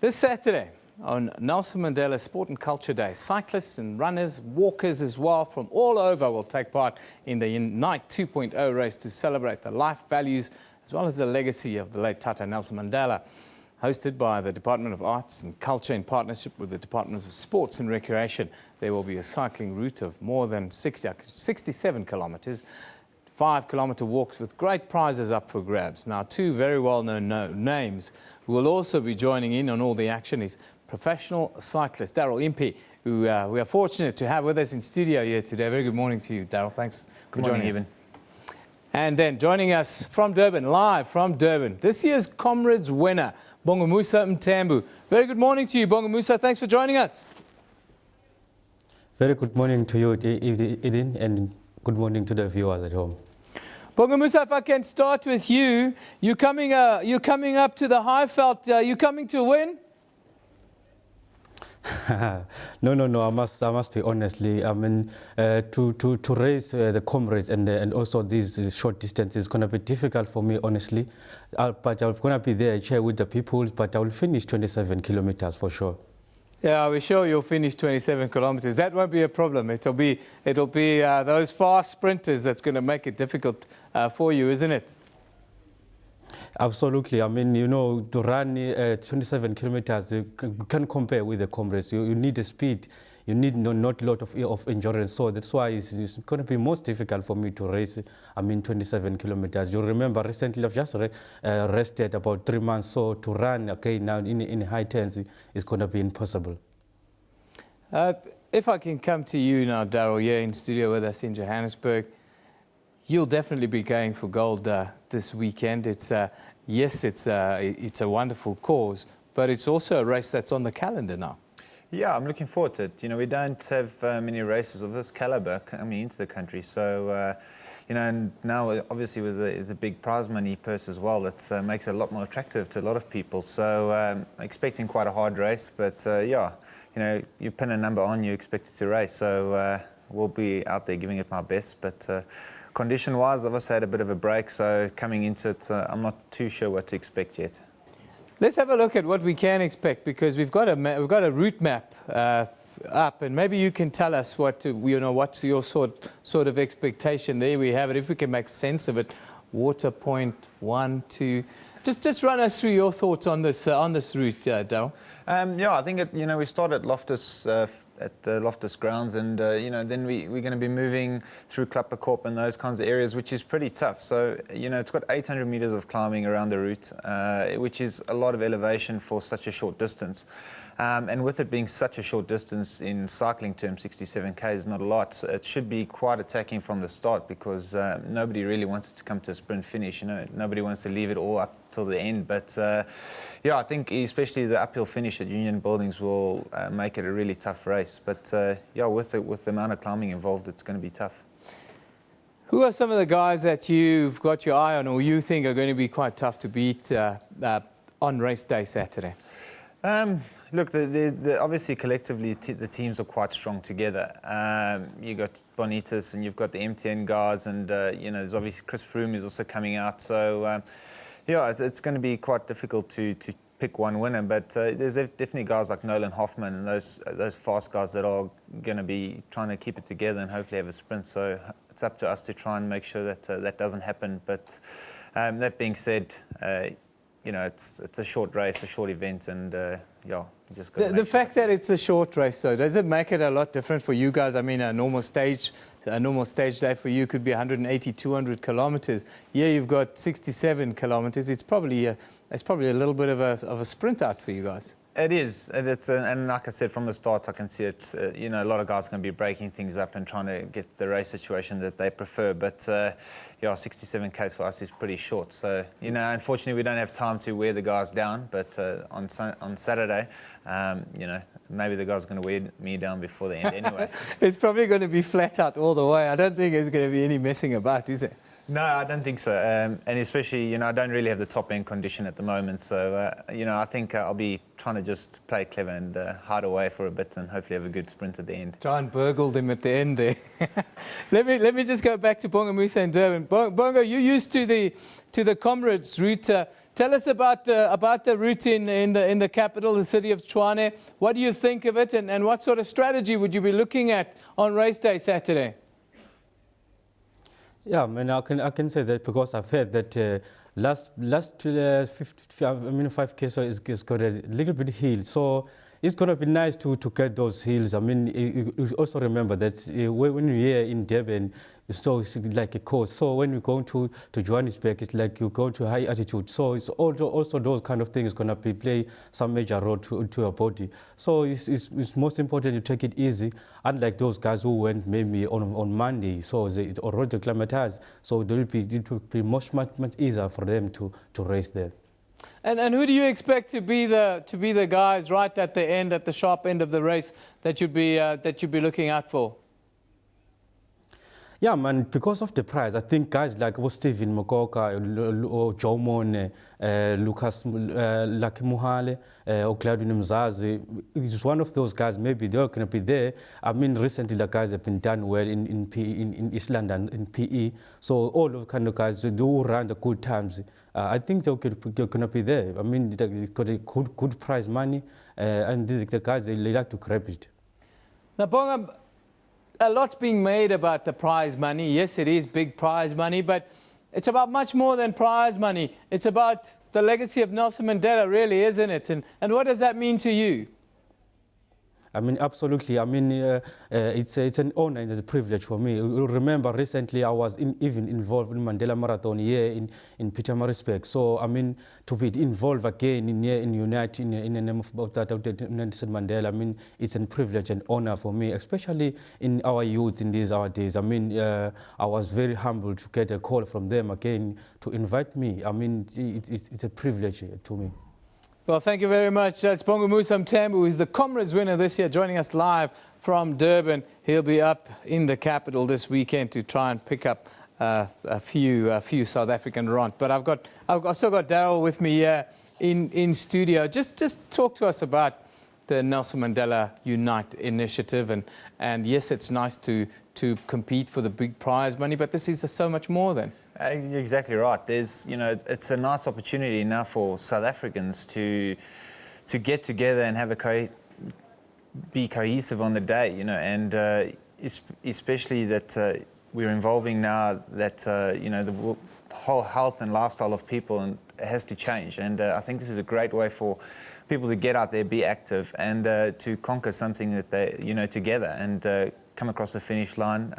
This Saturday, on Nelson Mandela Sport and Culture Day, cyclists and runners, walkers as well from all over will take part in the Unite 2.0 race to celebrate the life values as well as the legacy of the late Tata Nelson Mandela. Hosted by the Department of Arts and Culture in partnership with the Department of Sports and Recreation, there will be a cycling route of more than 67 kilometres, 5-kilometre walks with great prizes up for grabs. Now, two very well-known names who will also be joining in on all the action is professional cyclist Darryl Impey, who we are fortunate to have with us in studio here today. Very good morning to you, Darryl. Thanks for joining us. And then joining us from Durban, live from Durban, this year's Comrades winner, Bongamusa Mtambu. Very good morning to you, Bongamusa. Thanks for joining us. Very good morning to you, Eden, and good morning to the viewers at home. Bongamusa, if I can start with you, you're coming up to the Highveld. You coming to win? No. I must be honestly. I mean, to race the Comrades and also these short distances is going to be difficult for me, honestly. But I'm going to be there, share with the people. But I will finish 27 kilometers for sure. Yeah, we're sure you'll finish 27 kilometers. That won't be a problem. It'll be those fast sprinters that's going to make it difficult for you, isn't it? Absolutely. I mean, you know, to run 27 kilometers, you can compare with the Comrades. You need the speed. You need not a lot of endurance. So that's why it's going to be most difficult for me to race, 27 kilometers. You remember recently I've just rested about 3 months. So to run, okay, now in high tense is going to be impossible. If I can come to you now, Darryl, here in studio with us in Johannesburg, you'll definitely be going for gold this weekend. Yes, it's a wonderful cause, but it's also a race that's on the calendar now. Yeah, I'm looking forward to it. You know, we don't have many races of this caliber coming into the country. So, you know, and now obviously with a big prize money purse as well, it makes it a lot more attractive to a lot of people. So expecting quite a hard race, but yeah, you know, you pin a number on, you expect it to race. So we'll be out there giving it my best. But condition-wise, I've also had a bit of a break. So coming into it, I'm not too sure what to expect yet. Let's have a look at what we can expect, because we've got a route map up, and maybe you can tell us what's your sort of expectation. There we have it. If we can make sense of it, water point 1, 2. Just run us through your thoughts on this route, Darryl. Yeah, I think we start at Loftus at the Loftus grounds, and you know, then we're going to be moving through Klapperkorp and those kinds of areas, which is pretty tough. So you know, it's got 800 meters of climbing around the route, which is a lot of elevation for such a short distance. And with it being such a short distance in cycling terms, 67k is not a lot. It should be quite attacking from the start, because nobody really wants it to come to a sprint finish. You know, nobody wants to leave it all up till the end. But yeah, I think especially the uphill finish at Union Buildings will make it a really tough race. But yeah, with the amount of climbing involved, it's going to be tough. Who are some of the guys that you've got your eye on, or you think are going to be quite tough to beat on race day Saturday? Look, obviously collectively the teams are quite strong together. You've got Bonitas and you've got the MTN guys, and you know, there's obviously Chris Froome is also coming out. So yeah, it's going to be quite difficult to pick one winner. But there's definitely guys like Nolan Hoffman and those fast guys that are going to be trying to keep it together and hopefully have a sprint. So it's up to us to try and make sure that that doesn't happen. But that being said, you know, it's a short race, a short event, and yeah, just the fact that it's a short race, though, does it make it a lot different for you guys? I mean, a normal stage day for you could be 180, 200 kilometers. Here you've got 67 kilometers. It's probably a little bit of a sprint out for you guys. It is, and like I said from the start, I can see it. You know, a lot of guys are going to be breaking things up and trying to get the race situation that they prefer. But yeah, 67k for us is pretty short. So you know, unfortunately, we don't have time to wear the guys down. But on Saturday, you know, maybe the guys are going to wear me down before the end anyway. It's probably going to be flat out all the way. I don't think there's going to be any messing about, is it? No, I don't think so. And especially, you know, I don't really have the top end condition at the moment. So you know, I think I'll be trying to just play clever and hide away for a bit and hopefully have a good sprint at the end. Try and burgle them at the end there. let me just go back to Bonga Musa in Durban. Bonga, you used to the Comrades route. Tell us about the route in the capital, the city of Tshwane. What do you think of it, and what sort of strategy would you be looking at on race day Saturday? Yeah, I mean, I can say that because I've heard that last 5K so it's got a little bit hill, so it's going to be nice to get those hills. I mean, you also remember that when you're here in Durban, it's like a coast. So when you go to Johannesburg, it's like you go to high altitude. So it's also those kind of things going to play some major role to your body. So it's most important to take it easy. Unlike those guys who went maybe on Monday, so they already acclimatized. So it will be much easier for them to race there. And who do you expect to be the guys right at the end, at the sharp end of the race that you'd be looking out for? Yeah, man, because of the prize, I think guys like Stephen Mokoka or Joe Mone, Lucas Lakimuhale, or Claudio Mzazi, it's one of those guys, maybe they're going to be there. I mean, recently the guys have been done well in East London, in PE. So all those kind of guys, they do run the good times. I think they're going to be there. I mean, they've got a good prize money, and the guys, they like to grab it. Now, Bonga, a lot's being made about the prize money. Yes, it is big prize money, but it's about much more than prize money. It's about the legacy of Nelson Mandela, really, isn't it? And what does that mean to you? I mean, absolutely. I mean, it's an honor and it's a privilege for me. You remember recently I was even involved in Mandela Marathon here in Pietermaritzburg. So, I mean, to be involved again in Unite in the name of Nelson Mandela, I mean, it's a privilege and honor for me, especially in our youth in our days. I mean, I was very humbled to get a call from them again to invite me. I mean, it's a privilege to me. Well, thank you very much. That's Bonga Musa Mthembu, who is the Comrades winner this year, joining us live from Durban. He'll be up in the capital this weekend to try and pick up a few South African runs. But I've still got Daryl with me here in studio. Just talk to us about the Nelson Mandela Unite initiative. And yes, it's nice to compete for the big prize money, but this is so much more than. You're exactly right. There's, it's a nice opportunity now for South Africans to get together and have be cohesive on the day, and especially that we're involving now that the whole health and lifestyle of people and it has to change. And I think this is a great way for people to get out there, be active, and to conquer something that they, together, and come across the finish line.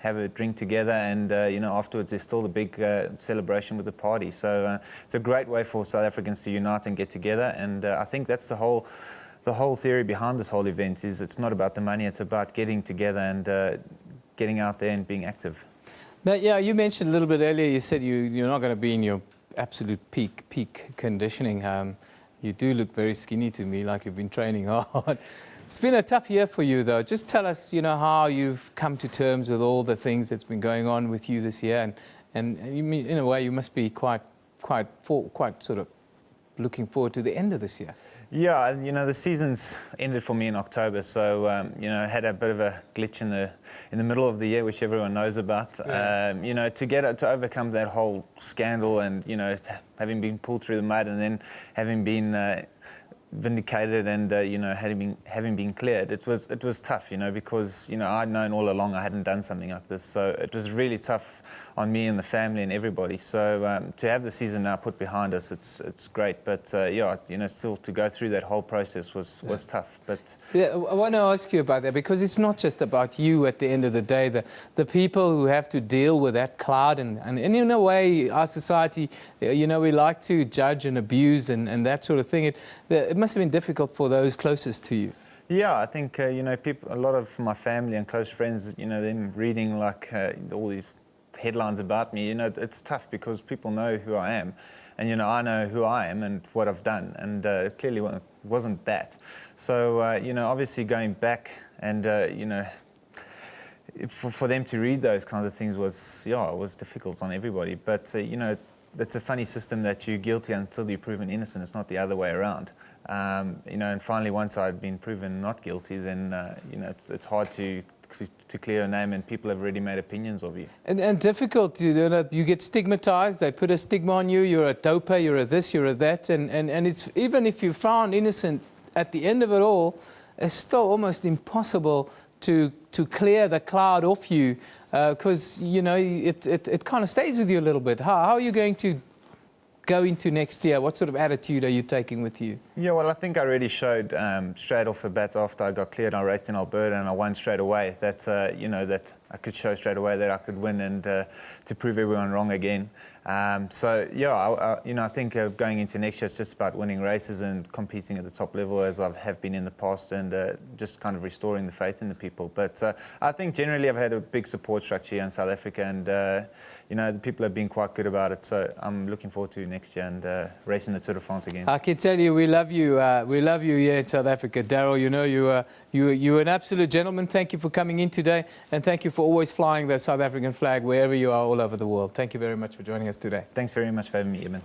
Have a drink together, and afterwards there's still a big celebration with the party. So it's a great way for South Africans to unite and get together, and I think that's the whole theory behind this whole event. Is it's not about the money, it's about getting together and getting out there and being active. Now, yeah, you mentioned a little bit earlier, you said you're not going to be in your absolute peak conditioning. You do look very skinny to me, like you've been training hard. It's been a tough year for you, though. Just tell us, how you've come to terms with all the things that's been going on with you this year, and you mean, in a way, you must be quite sort of looking forward to the end of this year. Yeah, the season's ended for me in October, so I had a bit of a glitch in the middle of the year, which everyone knows about. Yeah. To overcome that whole scandal, and having been pulled through the mud, and then having been vindicated, and having been cleared, it was tough, because I'd known all along I hadn't done something like this, so it was really tough on me and the family and everybody. So to have the season now put behind us, it's great, but still to go through that whole process was tough. But yeah, I want to ask you about that, because it's not just about you at the end of the day. The people who have to deal with that cloud, and in a way, our society, we like to judge and abuse and that sort of thing. It must have been difficult for those closest to you. Yeah, I think people, a lot of my family and close friends, them reading like all these headlines about me, it's tough, because people know who I am, and I know who I am and what I've done, and clearly wasn't that. So obviously going back and for them to read those kinds of things was difficult on everybody. But it's a funny system that you're guilty until you're proven innocent. It's not the other way around. You know, and finally, once I'd been proven not guilty, then you know, it's hard to clear your name, and people have already made opinions of you. And difficult, you get stigmatized, they put a stigma on you, you're a doper, you're a this, you're a that, and it's, even if you're found innocent, at the end of it all, it's still almost impossible to clear the cloud off you, because, you know, it kind of stays with you a little bit. How are you going to go into next year? What sort of attitude are you taking with you? Yeah, well, I think I already showed straight off the bat after I got cleared. I raced in Alberta and I won straight away. That you know, that I could show straight away that I could win and to prove everyone wrong again. So yeah, you know, I think going into next year, it's just about winning races and competing at the top level as I have been in the past, and just kind of restoring the faith in the people. But I think generally I've had a big support structure here in South Africa, and you know, the people have been quite good about it. So I'm looking forward to next year and racing the Tour de France again. I can tell you, we love you. We love you here in South Africa, Daryl. You know, you're an absolute gentleman. Thank you for coming in today, and thank you for always flying the South African flag wherever you are all over the world. Thank you very much for joining us today. Thanks very much for having me, Eben.